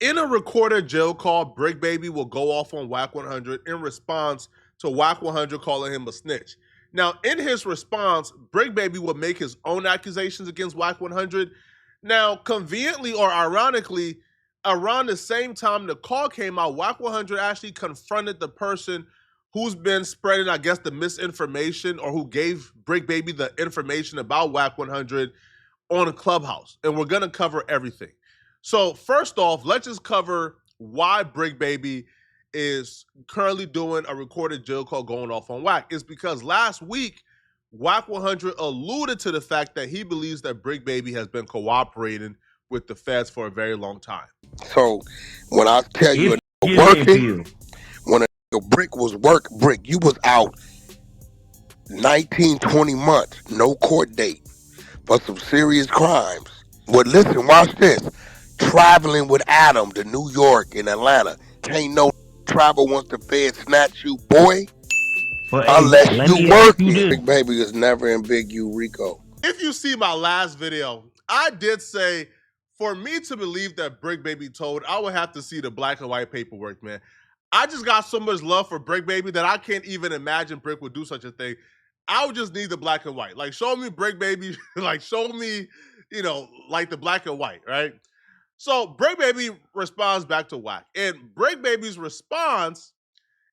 In a recorded jail call, Bricc Baby will go off on Wack 100 in response to Wack 100 calling him a snitch. Now, in his response, Bricc Baby will make his own accusations against Wack 100. Now, conveniently or ironically, around the same time the call came out, Wack 100 actually confronted the person who's been spreading, I guess, the misinformation, or who gave Bricc Baby the information about Wack 100 on Clubhouse. And we're going to cover everything. So first off, let's just cover why Bricc Baby is currently doing a recorded jail call going off on Wack. It's because last week, Wack 100 alluded to the fact that he believes that Bricc Baby has been cooperating with the feds for a very long time. So when I tell you a working, when a Bricc was Bricc, you was out 19, 20 months, no court date for some serious crimes. But listen, watch this. Traveling with Adam to New York and Atlanta. Can't no travel once the feds snatch you, boy. But Unless let you me ask working. you this. Bricc Baby is never in Big U Rico. If you see my last video, I did say for me to believe that Bricc Baby told, I would have to see the black and white paperwork, man. I just got so much love for Bricc Baby that I can't even imagine Bricc would do such a thing. I would just need the black and white. Like, show me Bricc Baby, like, show me, like the black and white, right? So Bricc Baby responds back to Wack. And Bricc Baby's response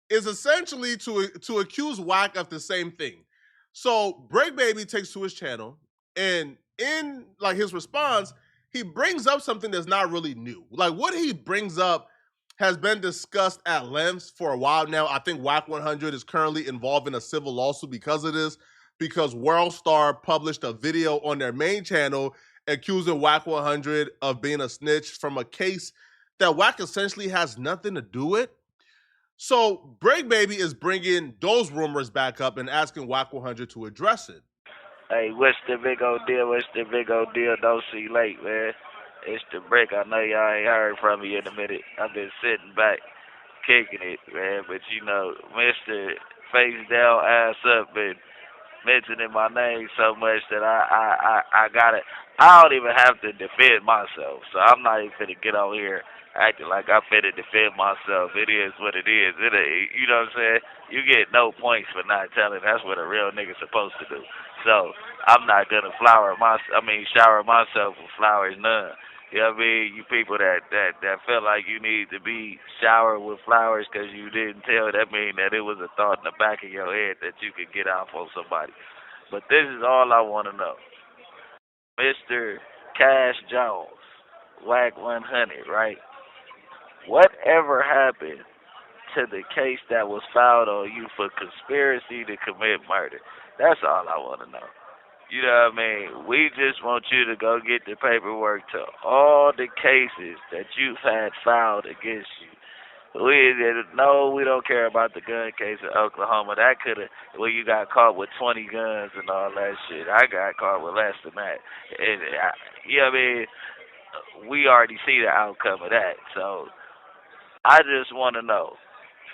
is essentially to accuse Wack of the same thing. So Bricc Baby takes to his channel, and in like his response, he brings up something that's not really new. Like what he brings up has been discussed at length for a while now. I think Wack 100 is currently involved in a civil lawsuit because of this, because WorldStar published a video on their main channel accusing Wack 100 of being a snitch from a case that Wack essentially has nothing to do with. So Bricc Baby is bringing those rumors back up and asking Wack 100 to address it. Hey, what's the big old deal? What's the big old deal? Don't see late, man. It's the Bricc. I know y'all ain't heard from me in a minute. I've been sitting back, kicking it, man. But you know, Mr. Face Down, Ass Up, been mentioning my name so much that I got it. I don't even have to defend myself, so I'm not even finna get on here acting like I'm finna defend myself. It is what it is. You know what I'm saying? You get no points for not telling. That's what a real nigga's supposed to do. So I'm not gonna shower myself with flowers, none. You know what I mean? You people that feel like you need to be showered with flowers because you didn't tell, that mean that it was a thought in the back of your head that you could get off on somebody. But this is all I want to know. Mr. Cash Jones, Wack 100, right? Whatever happened to the case that was filed on you for conspiracy to commit murder? That's all I want to know. You know what I mean? We just want you to go get the paperwork to all the cases that you've had filed against you. We don't care about the gun case in Oklahoma. That could have, where you got caught with 20 guns and all that shit. I got caught with less than that. You know what I mean? We already see the outcome of that. So I just want to know,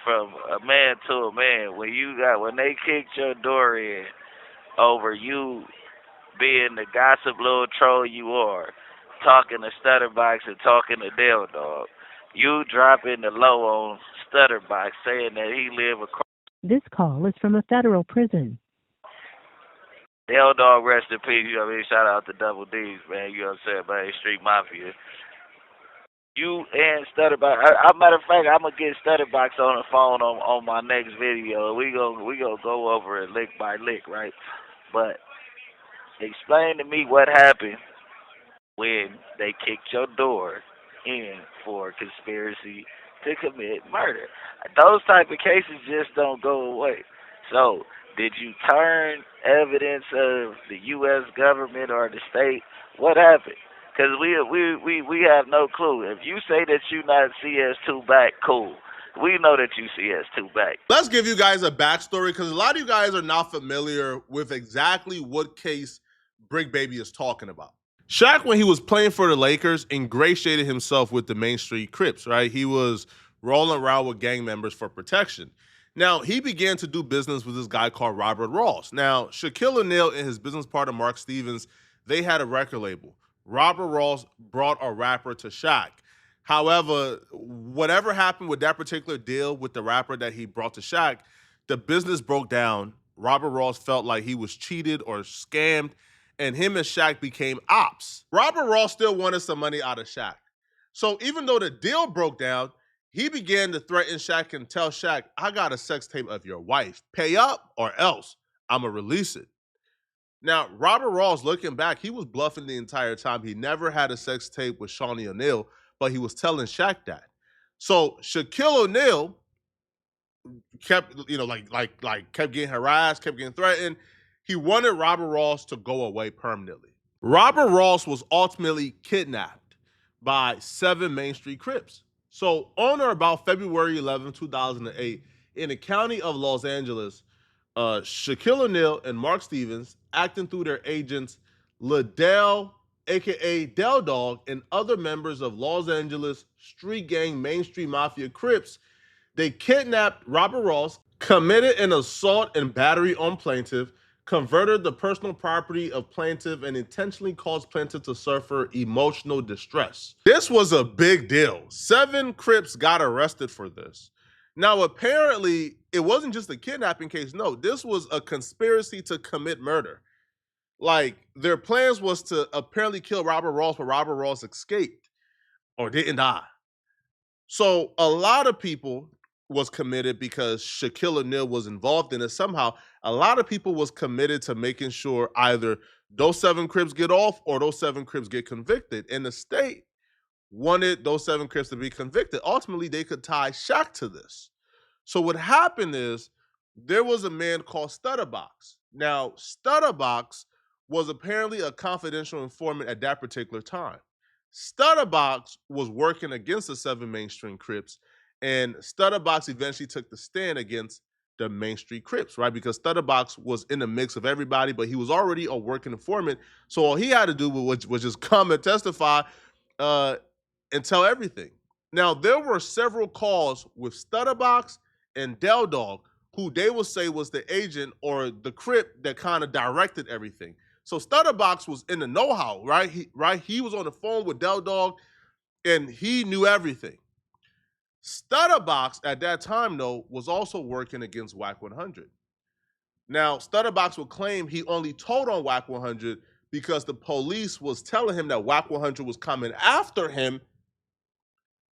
from a man to a man, when they kicked your door in over you being the gossip little troll you are, talking to Stutterbox and talking to Dale Dog, you dropping the low on Stutterbox, saying that he live across. This call is from a federal prison. Dale Dog, rest in peace. You know what I mean? Shout out to Double D's, man. You know what I'm saying? Man, Street Mafia. You and Stutterbox. Matter of fact, I'm gonna get Stutterbox on the phone on my next video. We gonna go over it lick by lick, right? But explain to me what happened when they kicked your door in for conspiracy to commit murder. Those type of cases just don't go away. So, did you turn evidence of the U.S. government or the state? What happened? Because we have no clue. If you say that you not CS2 back, cool. We know that you CS2 back. Let's give you guys a backstory, because a lot of you guys are not familiar with exactly what case Bricc Baby is talking about. Shaq, when he was playing for the Lakers, ingratiated himself with the Main Street Crips, right? He was rolling around with gang members for protection. Now, he began to do business with this guy called Robert Ross. Now, Shaquille O'Neal and his business partner, Mark Stevens, they had a record label. Robert Ross brought a rapper to Shaq. However, whatever happened with that particular deal with the rapper that he brought to Shaq, the business broke down. Robert Ross felt like he was cheated or scammed, and him and Shaq became ops. Robert Ross still wanted some money out of Shaq. So even though the deal broke down, he began to threaten Shaq and tell Shaq, I got a sex tape of your wife. Pay up or else I'm going to release it. Now, Robert Ross, looking back, he was bluffing the entire time. He never had a sex tape with Shawnee O'Neal, but he was telling Shaq that. So Shaquille O'Neal kept, kept getting harassed, kept getting threatened. He wanted Robert Ross to go away permanently. Robert Ross was ultimately kidnapped by 7 Main Street Crips. So on or about February 11, 2008, in the county of Los Angeles, Shaquille O'Neal and Mark Stevens, acting through their agents Liddell, aka Del Dog, and other members of Los Angeles street gang Main Street Mafia Crips, they kidnapped Robert Ross, committed an assault and battery on plaintiff, converted the personal property of plaintiff, and intentionally caused plaintiff to suffer emotional distress. This was a big deal. 7 Crips got arrested for this. Now, apparently, it wasn't just a kidnapping case. No, this was a conspiracy to commit murder. Like, their plans was to apparently kill Robert Ross, but Robert Ross escaped or didn't die. So a lot of people was committed because Shaquille O'Neal was involved in it. Somehow, a lot of people was committed to making sure either those 7 Crips get off or those 7 Crips get convicted. And the state wanted those 7 Crips to be convicted. Ultimately, they could tie Shaq to this. So what happened is there was a man called Stutterbox. Now, Stutterbox was apparently a confidential informant at that particular time. Stutterbox was working against the 7 Main Street Crips, and Stutterbox eventually took the stand against the Main Street Crips, right? Because Stutterbox was in the mix of everybody, but he was already a working informant. So all he had to do was just come and testify and tell everything. Now, there were several calls with Stutterbox and Del Dog, who they will say was the agent or the Crip that kind of directed everything. So Stutterbox was in the know-how, right? He was on the phone with Del Dog, and he knew everything. Stutterbox at that time, though, was also working against Wack 100. Now, Stutterbox would claim he only told on Wack 100 because the police was telling him that Wack 100 was coming after him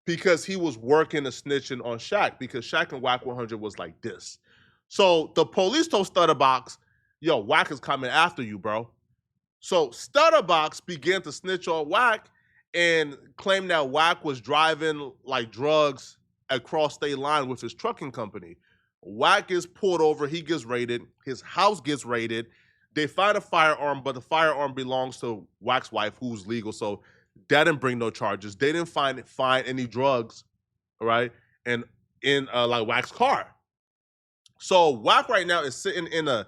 because he was working a snitching on Shaq, because Shaq and Wack 100 was like this. So the police told Stutterbox, yo, Wack is coming after you, bro. So Stutterbox began to snitch on Wack and claim that Wack was driving like drugs across state line with his trucking company. Wack gets pulled over, he gets raided, his house gets raided. They find a firearm, but the firearm belongs to Wack's wife, who's legal, so that didn't bring no charges. They didn't find any drugs, right? And in like Wack's car. So Wack right now is sitting in a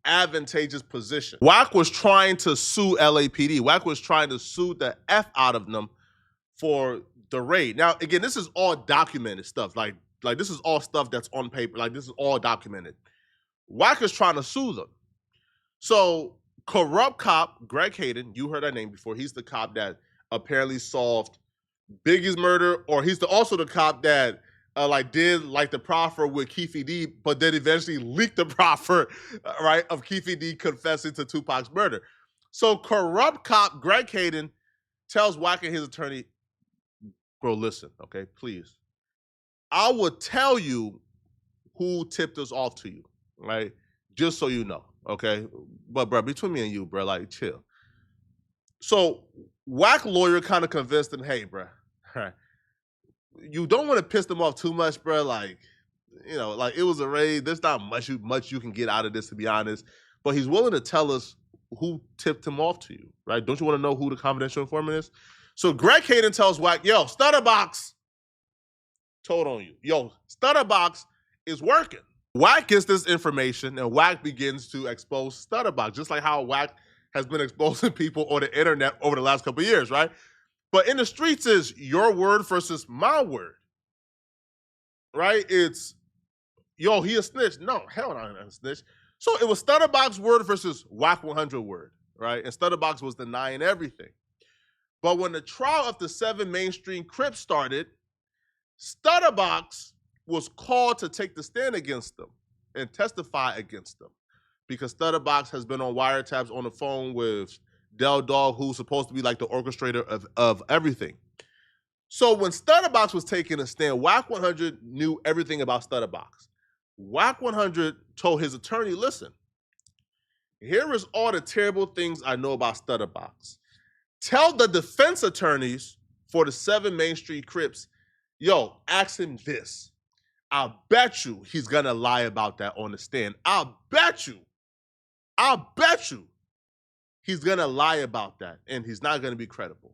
advantageous position. Wack was trying to sue LAPD. Wack was trying to sue the F out of them for the raid. Now, again, this is all documented stuff. Like this is all stuff that's on paper. Like, this is all documented. Wack is trying to sue them. So corrupt cop Greg Hayden, you heard that name before. He's the cop that apparently solved Biggie's murder, or he's also the cop that did the proffer with Keefe D, but then eventually leaked the proffer, right, of Keefe D confessing to Tupac's murder. So corrupt cop Greg Hayden tells Wack and his attorney, bro, listen, okay, please. I will tell you who tipped us off to you, right? Just so you know, okay? But bro, between me and you, bro, like, chill. So Wack lawyer kind of convinced him, hey, bro, you don't want to piss them off too much, bro. Like, you know, like, it was a raid. There's not much you can get out of this, to be honest. But he's willing to tell us who tipped him off to you, right? Don't you want to know who the confidential informant is? So Greg Hayden tells Wack, yo, Stutterbox told on you. Yo, Stutterbox is working. Wack gets this information, and Wack begins to expose Stutterbox, just like how Wack has been exposing people on the internet over the last couple of years, right? But in the streets is your word versus my word, right? It's, yo, he a snitch. No, hell no, not a snitch. So it was Stutterbox word versus Wack 100 word, right? And Stutterbox was denying everything. But when the trial of the 7 mainstream Crips started, Stutterbox was called to take the stand against them and testify against them, because Stutterbox has been on wiretaps on the phone with Del Dog, who's supposed to be like the orchestrator of everything. So when Stutterbox was taking a stand, Wack 100 knew everything about Stutterbox. Wack 100 told his attorney, listen, here is all the terrible things I know about Stutterbox. Tell the defense attorneys for the 7 Main Street Crips, yo, ask him this. I'll bet you he's gonna lie about that on the stand. I'll bet you he's gonna lie about that, and he's not gonna be credible.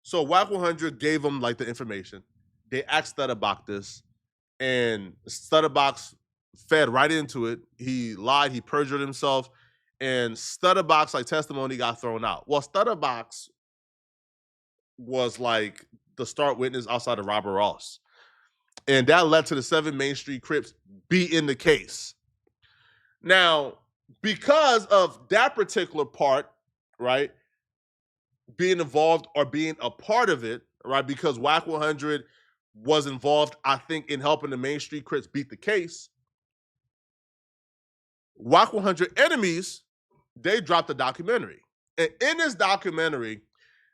So Wack 100 gave him like the information. They asked Stutterbox this, and Stutterbox fed right into it. He lied, he perjured himself, and Stutterbox like testimony got thrown out. Well, Stutterbox was like the start witness outside of Robert Ross. And that led to the 7 Main Street Crips be in the case. Now, because of that particular part, right, being involved or being a part of it, right, because Wack 100 was involved, I think, in helping the Main Street Crips beat the case, Wack 100 enemies, they dropped a documentary. And in this documentary,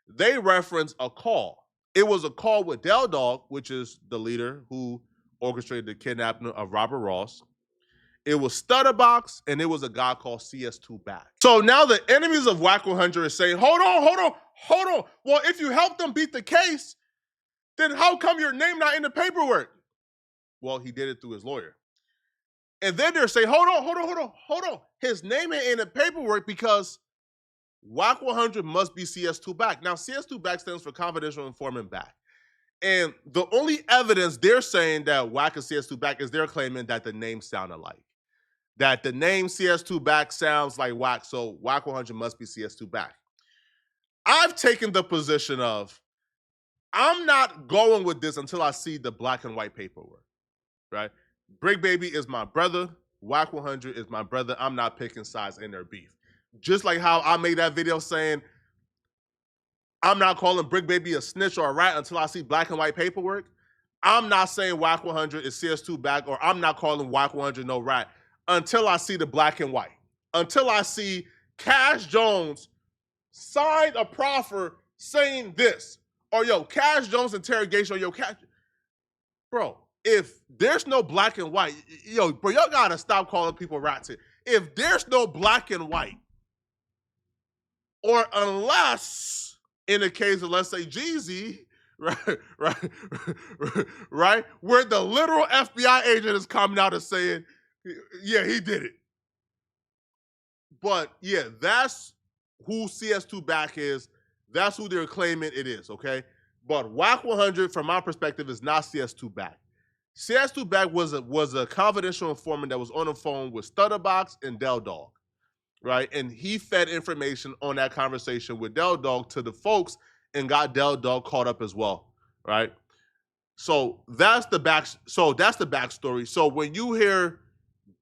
they reference a call. It was a call with Del Dog, which is the leader who orchestrated the kidnapping of Robert Ross. It was Stutterbox, and it was a guy called CS2 Back. So now the enemies of Wack 100 are saying, hold on. Well, if you help them beat the case, then how come your name not in the paperwork? Well, he did it through his lawyer. And then they're saying, hold on. His name ain't in the paperwork because Wack 100 must be CS2 Back. Now, CS2 Back stands for Confidential Informant Back. And the only evidence they're saying that Wack is CS2 Back is they're claiming that the names sound alike. That the name CS2 Back sounds like Wack, so Wack 100 must be CS2 Back. I've taken the position of, I'm not going with this until I see the black and white paperwork, right? Bricc Baby is my brother. Wack 100 is my brother. I'm not picking sides in their beef. Just like how I made that video saying, I'm not calling Bricc Baby a snitch or a rat until I see black and white paperwork. I'm not saying Wack 100 is CS2 Back, or I'm not calling Wack 100 no rat until I see the black and white. Until I see Cash Jones sign a proffer saying this. Or yo, Cash Jones interrogation, or yo, Cash. Bro, if there's no black and white, yo, bro, y'all gotta stop calling people rats here. If there's no black and white, or unless, in the case of, let's say, Jeezy, right, where the literal FBI agent is coming out and saying, yeah, he did it. But yeah, that's who CS2 Back is. That's who they're claiming it is, okay? But Wack 100, from my perspective, is not CS2 Back. CS2 Back was a confidential informant that was on the phone with Stutterbox and Del Dog, right? And he fed information on that conversation with Del Dog to the folks and got Del Dog caught up as well, right? So that's the backstory. So when you hear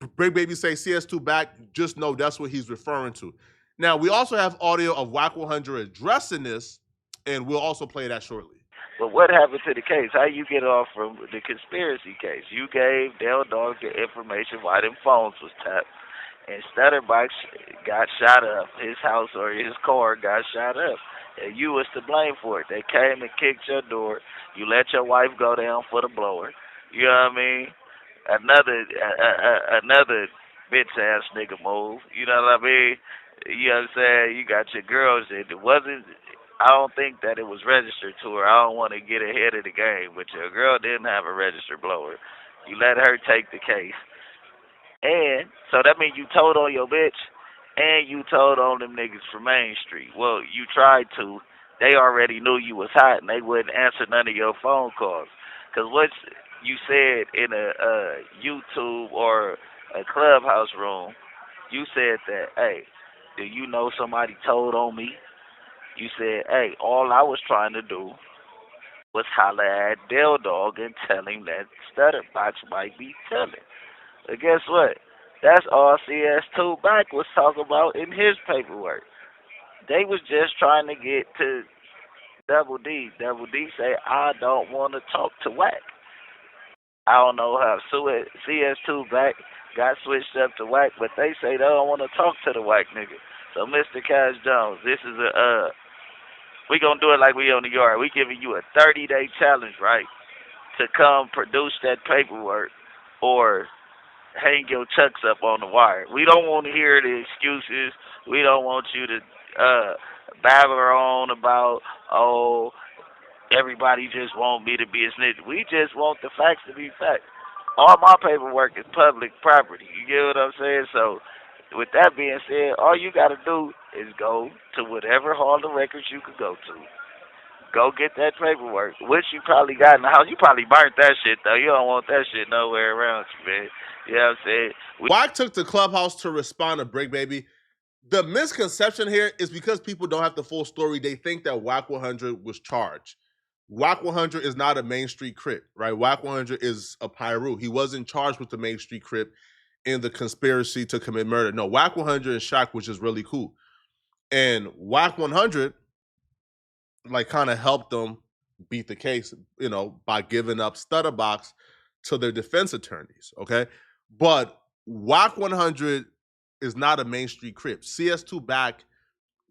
Bricc Baby say CS2 Back, just know that's what he's referring to. Now, we also have audio of Wack 100 addressing this, and we'll also play that shortly. But what happened to the case? How you get off from the conspiracy case? You gave Del Dog the information why them phones was tapped, and Stutterbox got shot up. His house or his car got shot up, and you was to blame for it. They came and kicked your door. You let your wife go down for the blower. You know what I mean? Another bitch ass nigga move. You know what I mean? You know what I'm saying? You got your girls. It wasn't. I don't think that it was registered to her. I don't want to get ahead of the game, but your girl didn't have a registered blower. You let her take the case. And so that means you told on your bitch and you told on them niggas from Main Street. Well, you tried to. They already knew you was hot and they wouldn't answer none of your phone calls. Because what you said in a YouTube or a Clubhouse room, you said that, hey, do you know somebody told on me? You said, hey, all I was trying to do was holler at Del Dog and tell him that Stutterbox might be telling. But guess what? That's all CS2 Back was talking about in his paperwork. They was just trying to get to Double D say, I don't want to talk to Wack. I don't know how CS2 back got switched up to Wack, but they say they don't want to talk to the Wack nigga. So Mr. Cash Jones, this is we gonna do it like we on the yard. We giving you a 30-day challenge, right? To come produce that paperwork or hang your chucks up on the wire. We don't want to hear the excuses. We don't want you to babble on about, oh, everybody just want me to be a snitch. We just want the facts to be facts. All my paperwork is public property. You get what I'm saying? So, with that being said, all you got to do is go to whatever hall of records you could go to. Go get that paperwork, which you probably got in the house. You probably burnt that shit, though. You don't want that shit nowhere around you, man. You know what I'm saying? Wack took to Clubhouse to respond to Bricc Baby. The misconception here is because people don't have the full story, they think that Wack 100 was charged. Wack 100 is not a Main Street Crip, right? Wack 100 is a Pyru. He wasn't charged with the Main Street Crip in the conspiracy to commit murder. No, Wack 100 and Shaq, which is really cool. And Wack 100, like, kind of helped them beat the case, you know, by giving up Stutterbox to their defense attorneys, okay? But Wack 100 is not a Main Street Crip. CS2 back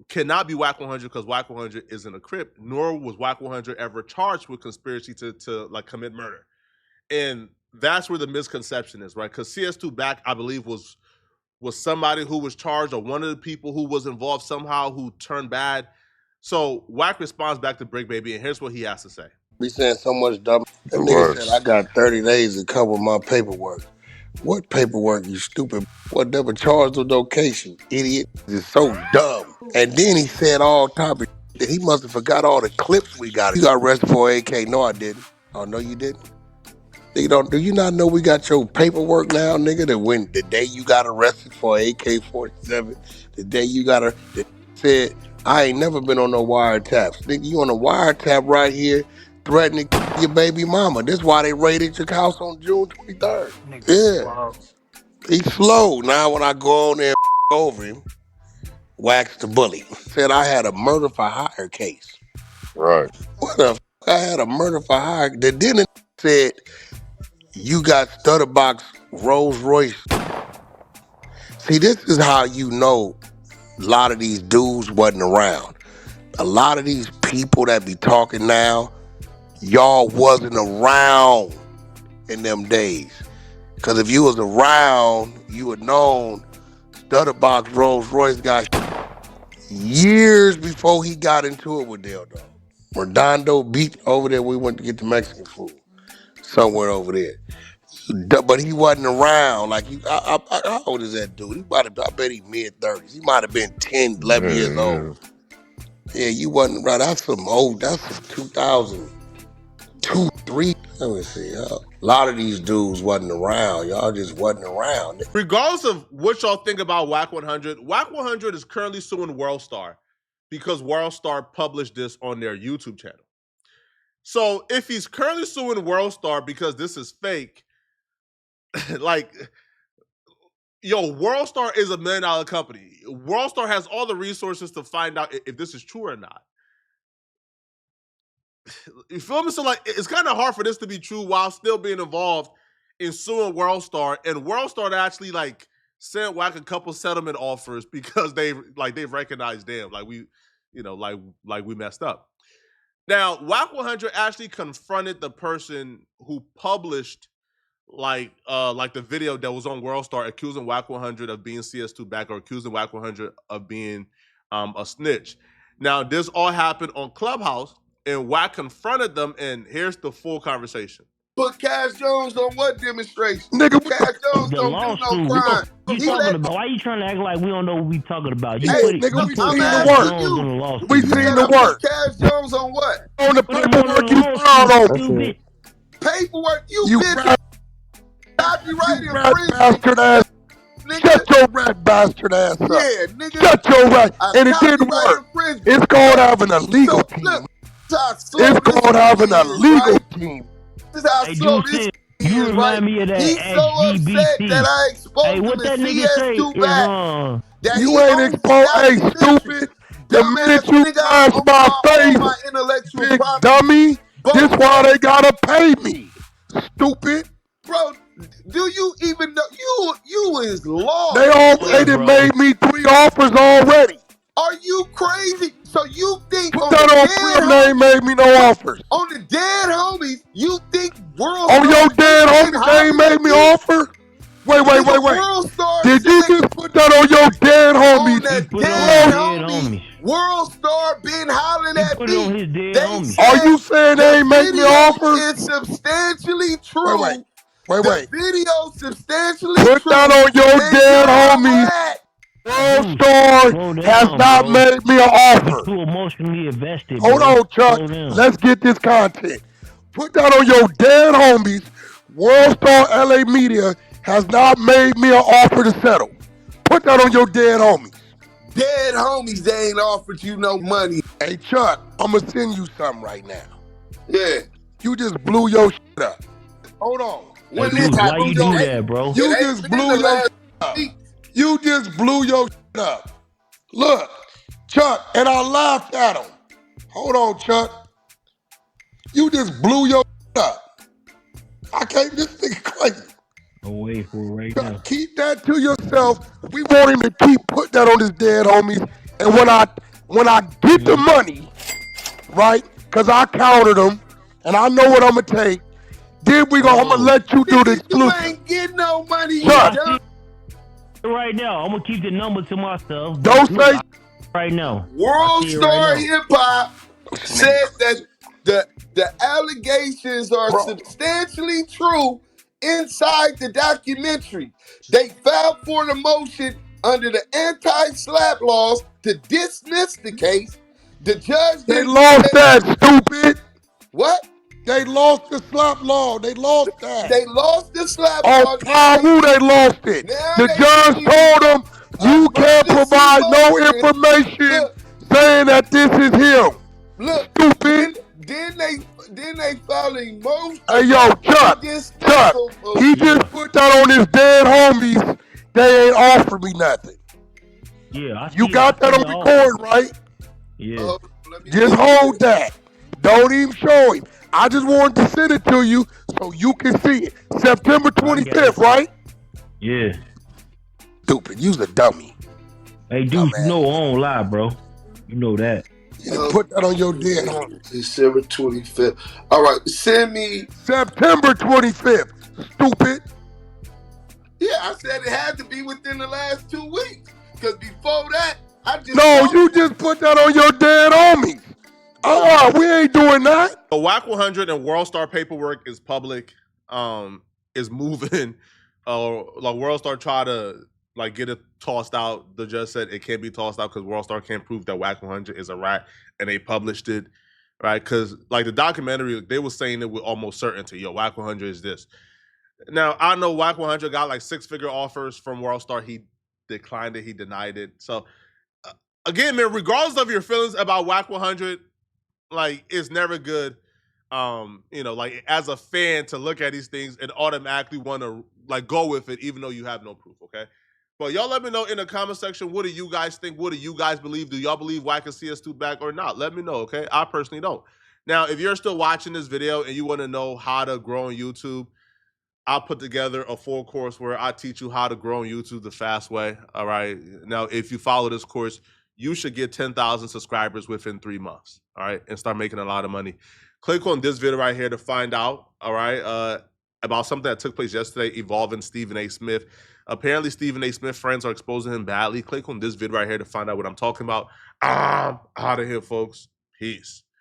cannot be Wack 100 because Wack 100 isn't a Crip, nor was Wack 100 ever charged with conspiracy to like commit murder. And that's where the misconception is, right? Because CS2 back, I believe, was somebody who was charged or one of the people who was involved somehow who turned bad. So Wack responds back to Bricc Baby, and here's what he has to say. Be saying so much dumb. That nigga said, I got 30 days to cover my paperwork. What paperwork, you stupid? What never charged with location? Idiot. It's so dumb. And then he said all topic that he must have forgot all the clips we got. You got arrested for AK. No, I didn't. Oh, no, you didn't? Do you not know we got your paperwork now, nigga? That when the day you got arrested for AK-47, the day you got said, I ain't never been on no wiretaps. Nigga, you on a wiretap right here threatening your baby mama. This why they raided your house on June 23rd. Yeah. He's slow. Now when I go on there and over him, wax the bully. Said I had a murder for hire case. Right. What the f? I had a murder for hire. Then it said, you got Stutterbox Rolls Royce. See, this is how you know a lot of these dudes wasn't around. A lot of these people that be talking now, y'all wasn't around in them days. Because if you was around, you would known Stutterbox Rolls Royce got years before he got into it with Dildo. Redondo Beach over there, we went to get the Mexican food. Somewhere over there. But he wasn't around. Like, how old is that dude? He might have, I bet he mid-30s. He might have been 10, 11 years old. Yeah, you wasn't around. That's some 2002, 3. Let me see. A lot of these dudes wasn't around. Y'all just wasn't around. Regardless of what y'all think about Wack 100, Wack 100 is currently suing WorldStar because WorldStar published this on their YouTube channel. So if he's currently suing WorldStar because this is fake, like, yo, WorldStar is $1 million company. WorldStar has all the resources to find out if this is true or not. You feel me? So, like, it's kind of hard for this to be true while still being involved in suing WorldStar, and WorldStar actually, like, sent Wack a couple settlement offers because they've recognized, damn, like, we, you know, like we messed up. Now, Wack 100 actually confronted the person who published like the video that was on WorldStar accusing Wack 100 of being CS2 back or accusing Wack 100 of being a snitch. Now, this all happened on Clubhouse, and Wack confronted them, and here's the full conversation. Put Cash Jones on what demonstration? Nigga, Cash Jones don't do no crime. Why you trying to act like we don't know what we talking about? You we seen the work. We seen the work. Cash Jones on what? On the paperwork you filed on. Paperwork you bitch. Copyright infringement. Ass. Shut your rat bastard ass up. Yeah, nigga. Shut your rat. And it didn't work. It's called having a legal team. It's called having a legal team. This is how slow this you remind me of that He's so upset that I exposed him what that in nigga say? CS2 back. You ain't exposed. Hey, stupid. The minute you touch my face, my intellectual big property, dummy, this why they gotta pay me. Stupid. bro. Do you even know you is lost? They done made me 3 offers already. Are you crazy? So you think Put on that the on dead film, they ain't made me no offers. On the dead homies, you think World On Star your dead ain't homies, they ain't made me offer? Wait. World Star Did you just put that on your dead homies? on the He put it on dead his dead homies? homies. World Star been hollering He at put it on me. his dead They homies. Are said you saying they ain't the make me video offer? is substantially true. Wait. The video substantially Put true. that on your And dead you're a homies. rat. World Dude, Star slow has down, not bro. made me an You offer. too emotionally invested, Hold bro. on, Chuck. Slow down. Let's get this content. Put that on your dead homies. World Star LA Media has not made me an offer to settle. Put that on your dead homies. Dead homies, they ain't offered you no money. Hey, Chuck, I'm going to send you something right now. Yeah. You just blew your shit up. Hold on. Hey, Deuce, why you do that, bro? You just blew your shit up. You just blew your shit up. Look, Chuck, and I laughed at him. Hold on, Chuck. You just blew your shit up. I can't, this nigga crazy. I'm waiting for it right Chuck, now. keep that to yourself. We want him to keep putting that on his dead homies. And when I get the money, right, because I counted them, and I know what I'm going to take, then I'm going to let you do the exclusive. You ain't getting no money, Chuck. you dumb. Right now, I'm gonna keep the number to myself. Don't say right now. World Star Hip Hop said that the allegations are substantially true inside the documentary. They filed for the motion under the anti-SLAPP laws to dismiss the case. The judge They lost that, stupid. What? They lost the SLAPP law. They lost that. They lost the SLAPP law. On Tawu, they lost it. Now The they judge told them, you can't provide no information saying that this is him. Look, stupid. Then they filed a motion. Hey, yo, Chuck, he just put that on his dead homies. They ain't offered me nothing. Yeah, you got that on record, right? Yeah. Just hold that. Don't even show him. I just wanted to send it to you so you can see it. September 25th, right? Yeah. Stupid. You's a dummy. Hey, dude, you know I don't lie, bro. You know that. Put that on your dead homie. December 25th. All right, send me September 25th. Stupid. Yeah, I said it had to be within the last 2 weeks. Because before that, I just you just put that on your dead homies. We ain't doing that. The Wack 100 and World Star paperwork is public. Is moving. Like World Star tried to get it tossed out. The judge said it can't be tossed out because World Star can't prove that Wack 100 is a rat, and they published it, right? Because the documentary, they were saying it with almost certainty. Yo, Wack 100 is this. Now I know Wack 100 got 6-figure offers from World Star. He declined it. He denied it. So again, man, regardless of your feelings about Wack 100, it's never good. As a fan to look at these things and automatically want to go with it, even though you have no proof. Okay, but y'all let me know in the comment section. What do you guys think? What do you guys believe? Do y'all believe Wack and CS2 back or not? Let me know. Okay, I personally don't. Now, if you're still watching this video and you want to know how to grow on YouTube, I'll put together a full course where I teach you how to grow on YouTube the fast way. All right. Now, if you follow this course, you should get 10,000 subscribers within 3 months. All right. And start making a lot of money. Click on this video right here to find out. All right. About something that took place yesterday involving Stephen A. Smith. Apparently, Stephen A. Smith friends are exposing him badly. Click on this video right here to find out what I'm talking about. I'm out of here, folks. Peace.